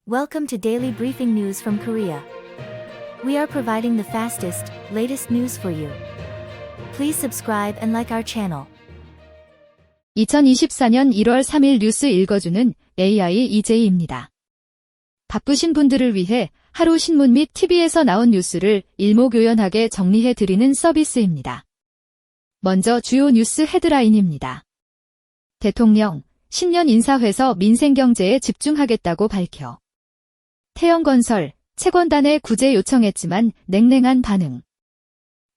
Welcome to Daily Briefing News from Korea. We are providing the fastest, latest news for you. Please subscribe and like our channel. 2024년 1월 3일 뉴스 읽어주는 AI EJ입니다. 바쁘신 분들을 위해 하루 신문 및 TV에서 나온 뉴스를 일목요연하게 정리해드리는 서비스입니다. 먼저 주요 뉴스 헤드라인입니다. 대통령, 신년 인사회서 민생경제에 집중하겠다고 밝혀. 태영건설, 채권단에 구제 요청했지만 냉랭한 반응.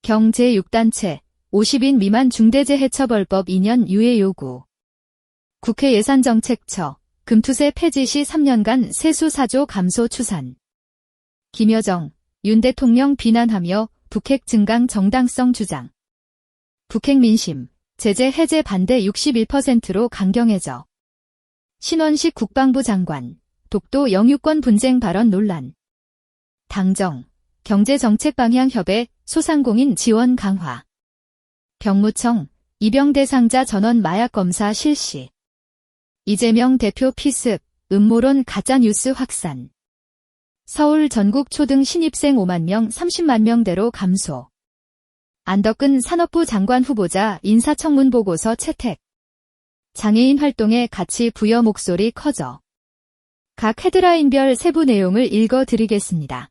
경 제6단체, 50인 미만 중대재해처벌법 2년 유예 요구. 국회 예산정책처, 금투세 폐지 시 3년간 세수 4조 감소 추산. 김여정, 윤 대통령 비난하며 북핵 증강 정당성 주장. 북핵 민심, 제재 해제 반대 61%로 강경해져. 신원식 국방부 장관, 독도 영유권 분쟁 발언 논란. 당정, 경제정책 방향 협의, 소상공인 지원 강화. 병무청, 입영 대상자 전원 마약 검사 실시. 이재명 대표 피습, 음모론 가짜뉴스 확산. 서울 전국 초등 신입생 5만 명 30만 명대로 감소. 안덕근 산업부 장관 후보자 인사청문 보고서 채택. 장애인 활동에 가치 부여 목소리 커져. 각 헤드라인별 세부 내용을 읽어드리겠습니다.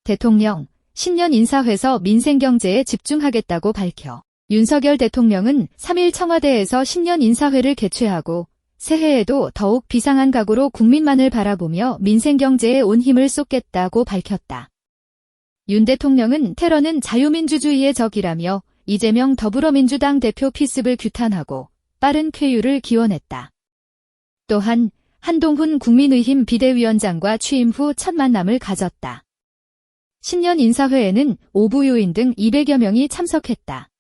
대통령, 신년 인사회서 민생경제에 집중하겠다고 밝혀. 윤석열 대통령은 3일 청와대에서 신년 인사회를 개최하고 새해에도 더욱 비상한 각오로 국민만을 바라보며 민생경제에 온 힘을 쏟겠다고 밝혔다. 윤 대통령은 테러는 자유민주주의의 적이라며 이재명 더불어민주당 대표 피습을 규탄하고 빠른 쾌유를 기원했다. 또한 한동훈 국민의힘 비대위원장과 취임 후 첫 만남을 가졌다. 신년 인사회에는 오부요인 등 200여 명이 참석했다.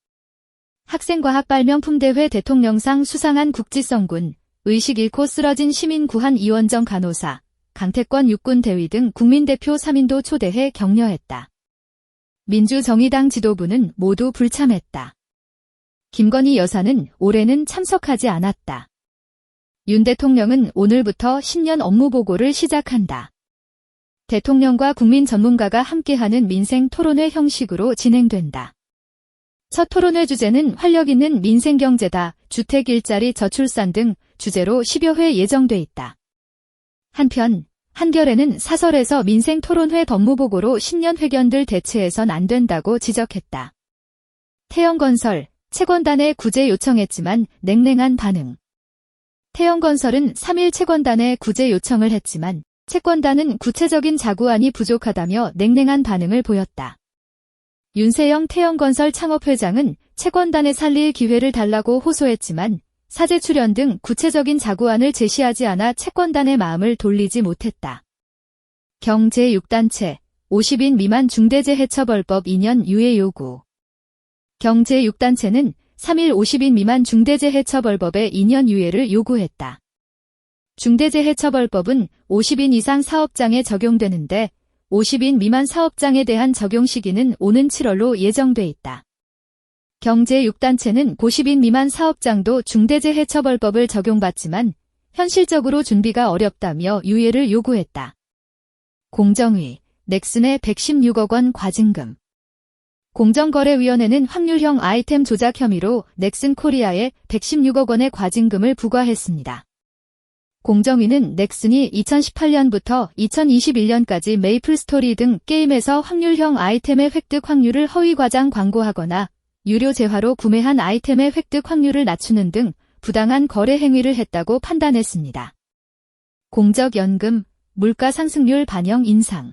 학생과학발명품대회 대통령상 수상한 국지성군, 의식 잃고 쓰러진 시민 구한 이원정 간호사, 강태권 육군 대위 등 국민대표 3인도 초대해 격려했다. 민주정의당 지도부는 모두 불참했다. 김건희 여사는 올해는 참석하지 않았다. 윤 대통령은 오늘부터 신년 업무 보고를 시작한다. 대통령과 국민 전문가가 함께하는 민생 토론회 형식으로 진행된다. 첫 토론회 주제는 활력 있는 민생경제다, 주택 일자리 저출산 등 주제로 10여 회 예정돼 있다. 한편 한겨레는 사설에서 민생 토론회 법무보고로 신년 회견들 대체해선 안 된다고 지적했다. 태영건설, 채권단에 구제 요청했지만 냉랭한 반응. 태영건설은 3일 채권단에 구제 요청을 했지만 채권단은 구체적인 자구안이 부족하다며 냉랭한 반응을 보였다. 윤세영 태영건설 창업회장은 채권단에 살릴 기회를 달라고 호소했지만 사재 출연 등 구체적인 자구안을 제시하지 않아 채권단의 마음을 돌리지 못했다. 경 제6단체, 50인 미만 중대재해처벌법 2년 유예 요구. 경 제6단체는 3일 50인 미만 중대재해처벌법의 2년 유예를 요구했다. 중대재해처벌법은 50인 이상 사업장에 적용되는데 50인 미만 사업장에 대한 적용 시기는 오는 7월로 예정돼 있다. 경 제6단체는 50인 미만 사업장도 중대재해처벌법을 적용받지만 현실적으로 준비가 어렵다며 유예를 요구했다. 공정위, 넥슨에 116억 원 과징금. 공정거래위원회는 확률형 아이템 조작 혐의로 넥슨 코리아에 116억 원의 과징금을 부과했습니다. 공정위는 넥슨이 2018년부터 2021년까지 메이플 스토리 등 게임에서 확률형 아이템의 획득 확률을 허위 과장 광고하거나 유료 재화로 구매한 아이템의 획득 확률을 낮추는 등 부당한 거래 행위를 했다고 판단했습니다. 공적연금, 물가 상승률 반영 인상.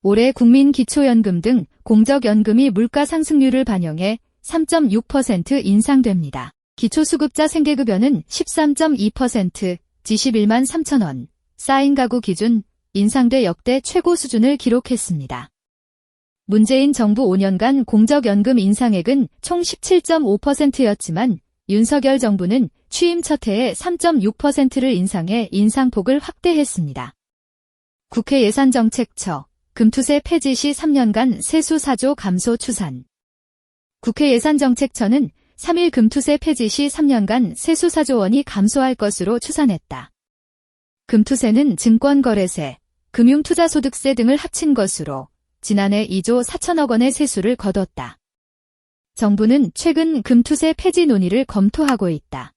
올해 국민기초연금 등 공적연금이 물가 상승률을 반영해 3.6% 인상됩니다. 기초수급자 생계급여는 13.2%, 지 11만 3천 원, 쌓인 가구 기준 인상돼 역대 최고 수준을 기록했습니다. 문재인 정부 5년간 공적연금 인상액은 총 17.5%였지만 윤석열 정부는 취임 첫 해에 3.6%를 인상해 인상폭을 확대했습니다. 국회 예산정책처, 금투세 폐지 시 3년간 세수 4조 감소 추산. 국회 예산정책처는 3일 금투세 폐지 시 3년간 세수 4조 원이 감소할 것으로 추산했다. 금투세는 증권거래세, 금융투자소득세 등을 합친 것으로 지난해 2조 4천억 원의 세수를 거뒀다. 정부는 최근 금투세 폐지 논의를 검토하고 있다.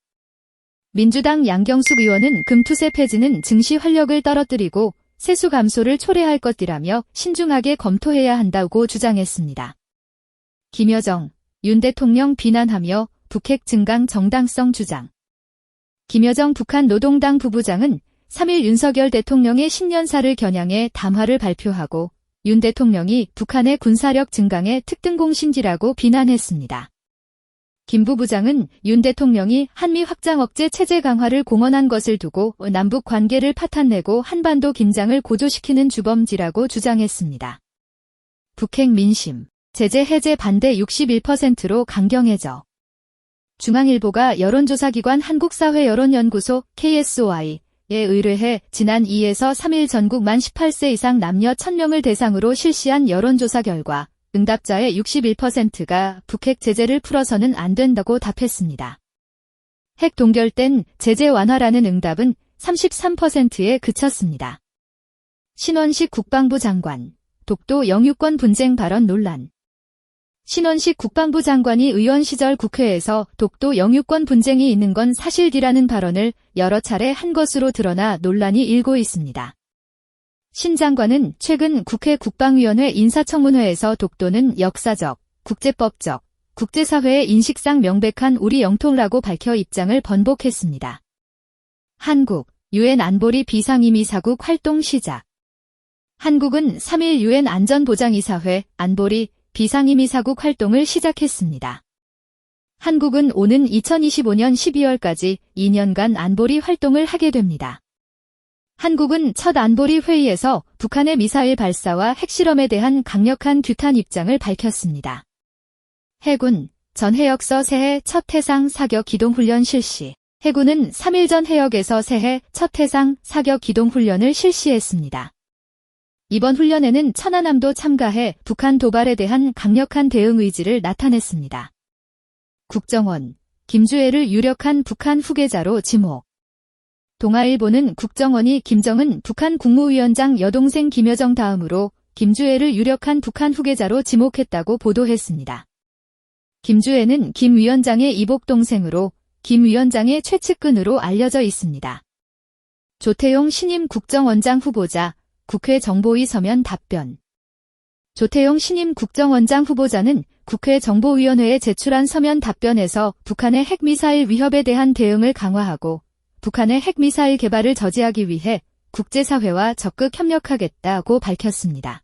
민주당 양경숙 의원은 금투세 폐지는 증시 활력을 떨어뜨리고 세수 감소를 초래할 것이라며 신중하게 검토해야 한다고 주장했습니다. 김여정, 윤 대통령 비난하며 북핵 증강 정당성 주장. 김여정 북한 노동당 부부장은 3일 윤석열 대통령의 신년사를 겨냥해 담화를 발표하고 윤 대통령이 북한의 군사력 증강의 특등공신지라고 비난했습니다. 김 부부장은 윤 대통령이 한미 확장 억제 체제 강화를 공언한 것을 두고 남북 관계를 파탄내고 한반도 긴장을 고조시키는 주범지라고 주장했습니다. 북핵 민심, 제재 해제 반대 61%로 강경해져. 중앙일보가 여론조사기관 한국사회여론연구소 KSOI에 의뢰해 지난 2에서 3일 전국 만 18세 이상 남녀 1000명을 대상으로 실시한 여론조사 결과 응답자의 61%가 북핵 제재를 풀어서는 안 된다고 답했습니다. 핵 동결된 제재 완화라는 응답은 33%에 그쳤습니다. 신원식 국방부 장관, 독도 영유권 분쟁 발언 논란. 신원식 국방부 장관이 의원 시절 국회에서 독도 영유권 분쟁이 있는 건 사실이라는 발언을 여러 차례 한 것으로 드러나 논란이 일고 있습니다. 신 장관은 최근 국회 국방위원회 인사청문회에서 독도는 역사적, 국제법적, 국제사회의 인식상 명백한 우리 영토라고 밝혀 입장을 번복했습니다. 한국, 유엔 안보리 비상임이사국 활동 시작. 한국은 3일 유엔 안전보장이사회 안보리 비상임이사국 활동을 시작했습니다. 한국은 오는 2025년 12월까지 2년간 안보리 활동을 하게 됩니다. 한국은 첫 안보리 회의에서 북한의 미사일 발사와 핵실험에 대한 강력한 규탄 입장을 밝혔습니다. 해군, 전 해역서 새해 첫 해상 사격 기동훈련 실시. 해군은 3일 전 해역에서 새해 첫 해상 사격 기동훈련을 실시했습니다. 이번 훈련에는 천안함도 참가해 북한 도발에 대한 강력한 대응 의지를 나타냈습니다. 국정원, 김주애를 유력한 북한 후계자로 지목. 동아일보는 국정원이 김정은 북한 국무위원장 여동생 김여정 다음으로 김주애를 유력한 북한 후계자로 지목했다고 보도했습니다. 김주애는 김 위원장의 이복 동생으로 김 위원장의 최측근으로 알려져 있습니다. 조태용 신임 국정원장 후보자, 국회 정보위 서면 답변. 조태용 신임 국정원장 후보자는 국회 정보위원회에 제출한 서면 답변에서 북한의 핵미사일 위협에 대한 대응을 강화하고 북한의 핵미사일 개발을 저지하기 위해 국제사회와 적극 협력하겠다고 밝혔습니다.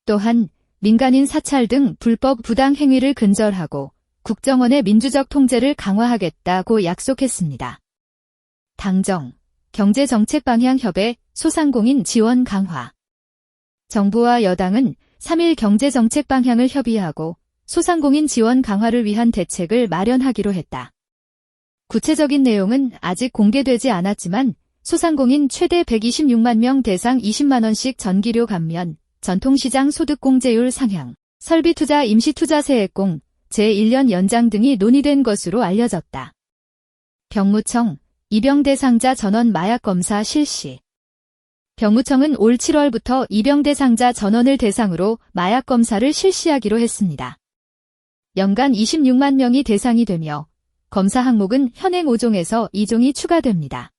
또한 민간인 사찰 등 불법 부당 행위를 근절하고 국정원의 민주적 통제를 강화하겠다고 약속했습니다. 당정, 경제정책방향협의 소상공인 지원 강화. 정부와 여당은 3일 경제정책 방향을 협의하고 소상공인 지원 강화를 위한 대책을 마련하기로 했다. 구체적인 내용은 아직 공개되지 않았지만 소상공인 최대 126만 명 대상 20만 원씩 전기료 감면, 전통시장 소득공제율 상향, 설비투자 임시투자세액공, 제1년 연장 등이 논의된 것으로 알려졌다. 병무청, 입영 대상자 전원 마약 검사 실시. 병무청은 올 7월부터 입영 대상자 전원을 대상으로 마약 검사를 실시하기로 했습니다. 연간 26만 명이 대상이 되며 검사 항목은 현행 5종에서 2종이 추가됩니다.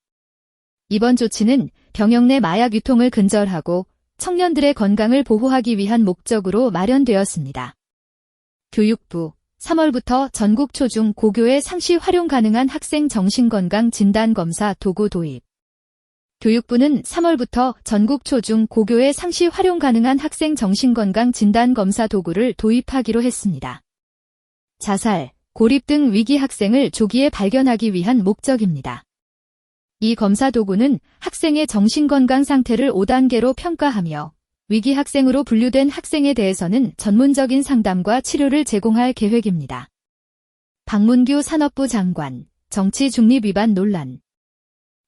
이번 조치는 병역 내 마약 유통을 근절하고 청년들의 건강을 보호하기 위한 목적으로 마련되었습니다. 교육부, 3월부터 전국 초중 고교에 상시 활용 가능한 학생 정신건강 진단검사 도구 도입. 교육부는 3월부터 전국 초중 고교에 상시 활용 가능한 학생 정신건강 진단검사 도구를 도입하기로 했습니다. 자살, 고립 등 위기 학생을 조기에 발견하기 위한 목적입니다. 이 검사 도구는 학생의 정신건강 상태를 5단계로 평가하며 위기 학생으로 분류된 학생에 대해서는 전문적인 상담과 치료를 제공할 계획입니다. 박문규 산업부 장관, 정치 중립 위반 논란.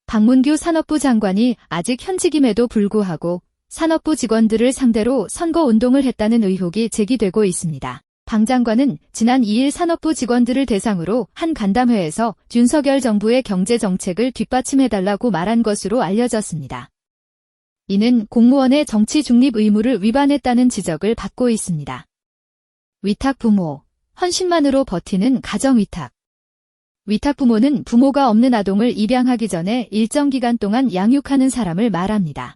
박문규 산업부 장관이 아직 현직임에도 불구하고 산업부 직원들을 상대로 선거운동을 했다는 의혹이 제기되고 있습니다. 방 장관은 지난 2일 산업부 직원들을 대상으로 한 간담회에서 윤석열 정부의 경제정책을 뒷받침해달라고 말한 것으로 알려졌습니다. 이는 공무원의 정치 중립 의무를 위반했다는 지적을 받고 있습니다. 위탁 부모, 헌신만으로 버티는 가정위탁. 위탁 부모는 부모가 없는 아동을 입양하기 전에 일정 기간 동안 양육하는 사람을 말합니다.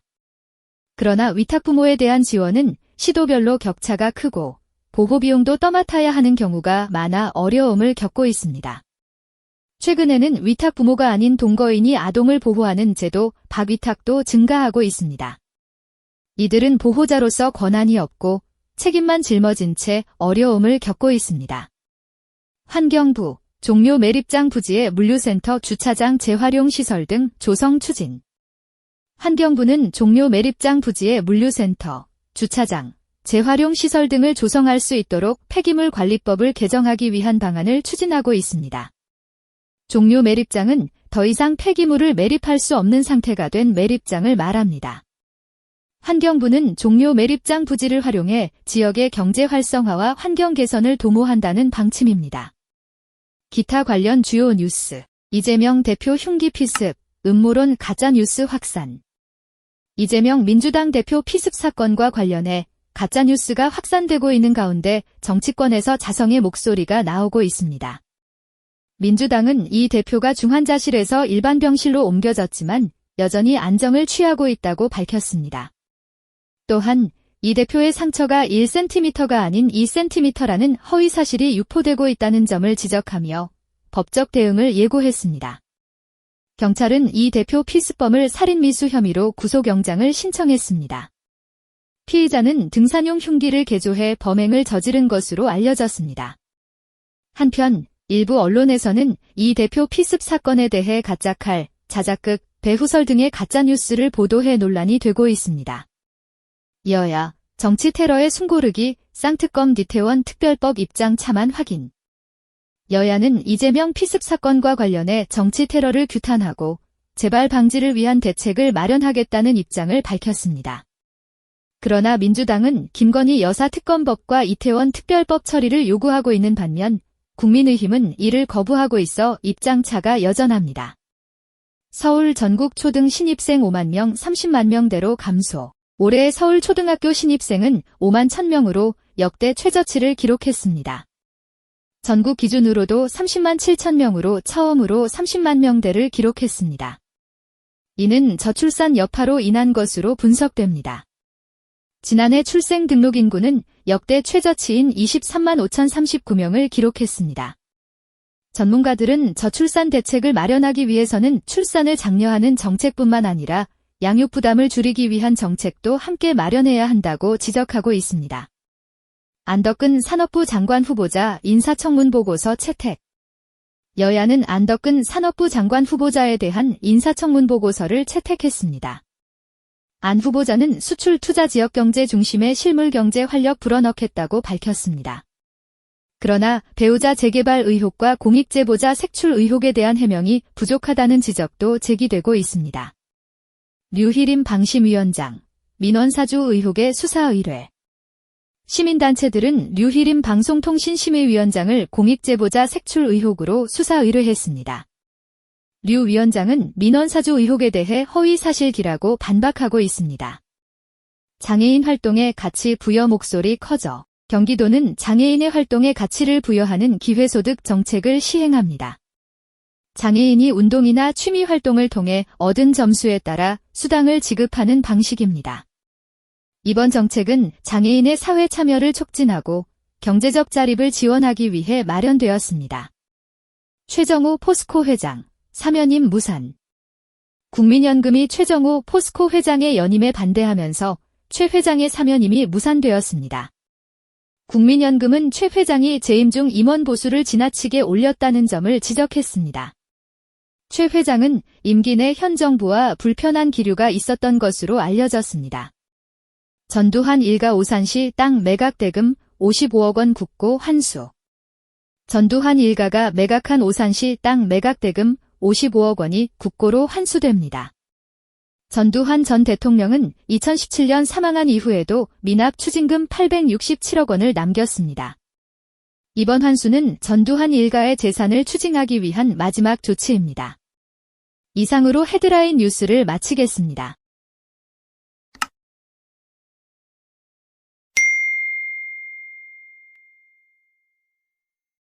그러나 위탁 부모에 대한 지원은 시도별로 격차가 크고 보호비용도 떠맡아야 하는 경우가 많아 어려움을 겪고 있습니다. 최근에는 위탁 부모가 아닌 동거인이 아동을 보호하는 제도 박위탁도 증가하고 있습니다. 이들은 보호자로서 권한이 없고 책임만 짊어진 채 어려움을 겪고 있습니다. 환경부, 종료 매립장 부지의 물류센터 주차장 재활용 시설 등 조성 추진. 환경부는 종료 매립장 부지의 물류센터, 주차장, 재활용 시설 등을 조성할 수 있도록 폐기물 관리법을 개정하기 위한 방안을 추진하고 있습니다. 종료 매립장은 더 이상 폐기물을 매립할 수 없는 상태가 된 매립장을 말합니다. 환경부는 종료 매립장 부지를 활용해 지역의 경제 활성화와 환경 개선을 도모한다는 방침입니다. 기타 관련 주요 뉴스. 이재명 대표 흉기 피습, 음모론 가짜뉴스 확산. 이재명 민주당 대표 피습 사건과 관련해 가짜뉴스가 확산되고 있는 가운데 정치권에서 자성의 목소리가 나오고 있습니다. 민주당은 이 대표가 중환자실에서 일반 병실로 옮겨졌지만 여전히 안정을 취하고 있다고 밝혔습니다. 또한 이 대표의 상처가 1cm가 아닌 2cm라는 허위 사실이 유포되고 있다는 점을 지적하며 법적 대응을 예고했습니다. 경찰은 이 대표 피습범을 살인미수 혐의로 구속영장을 신청했습니다. 피의자는 등산용 흉기를 개조해 범행을 저지른 것으로 알려졌습니다. 한편 일부 언론에서는 이 대표 피습 사건에 대해 가짜칼, 자작극, 배후설 등의 가짜뉴스를 보도해 논란이 되고 있습니다. 여야, 정치 테러의 숨고르기, 쌍특검 니태원 특별법 입장 차만 확인. 여야는 이재명 피습 사건과 관련해 정치 테러를 규탄하고 재발 방지를 위한 대책을 마련하겠다는 입장을 밝혔습니다. 그러나 민주당은 김건희 여사 특검법과 이태원 특별법 처리를 요구하고 있는 반면 국민의힘은 이를 거부하고 있어 입장차가 여전합니다. 서울 전국 초등 신입생 5만 명 30만 명대로 감소. 올해 서울 초등학교 신입생은 5만 1,000명으로 역대 최저치를 기록했습니다. 전국 기준으로도 30만 7천 명으로 처음으로 30만 명대를 기록했습니다. 이는 저출산 여파로 인한 것으로 분석됩니다. 지난해 출생 등록 인구는 역대 최저치인 23만 5,039명을 기록했습니다. 전문가들은 저출산 대책을 마련하기 위해서는 출산을 장려하는 정책뿐만 아니라 양육 부담을 줄이기 위한 정책도 함께 마련해야 한다고 지적하고 있습니다. 안덕근 산업부 장관 후보자 인사청문 보고서 채택. 여야는 안덕근 산업부 장관 후보자에 대한 인사청문 보고서를 채택했습니다. 안 후보자는 수출 투자 지역 경제 중심의 실물 경제 활력 불어넣겠다고 밝혔습니다. 그러나 배우자 재개발 의혹과 공익제보자 색출 의혹에 대한 해명이 부족하다는 지적도 제기되고 있습니다. 류희림 방심위원장, 민원사주 의혹의 수사 의뢰. 시민단체들은 류희림 방송통신심의위원장을 공익제보자 색출 의혹으로 수사 의뢰했습니다. 류 위원장은 민원사주 의혹에 대해 허위사실기라고 반박하고 있습니다. 장애인 활동에 가치 부여 목소리 커져. 경기도는 장애인의 활동에 가치를 부여하는 기회소득 정책을 시행합니다. 장애인이 운동이나 취미 활동을 통해 얻은 점수에 따라 수당을 지급하는 방식입니다. 이번 정책은 장애인의 사회 참여를 촉진하고 경제적 자립을 지원하기 위해 마련되었습니다. 최정우 포스코 회장, 사면임 무산. 국민연금이 최정우 포스코 회장의 연임에 반대하면서 최 회장의 사면임이 무산되었습니다. 국민연금은 최 회장이 재임 중 임원 보수를 지나치게 올렸다는 점을 지적했습니다. 최 회장은 임기 내 현 정부와 불편한 기류가 있었던 것으로 알려졌습니다. 전두환 일가 오산시 땅 매각 대금 55억 원 국고 환수. 전두환 일가가 매각한 오산시 땅 매각 대금 55억 원이 국고로 환수됩니다. 전두환 전 대통령은 2017년 사망한 이후에도 미납 추징금 867억 원을 남겼습니다. 이번 환수는 전두환 일가의 재산을 추징하기 위한 마지막 조치입니다. 이상으로 헤드라인 뉴스를 마치겠습니다.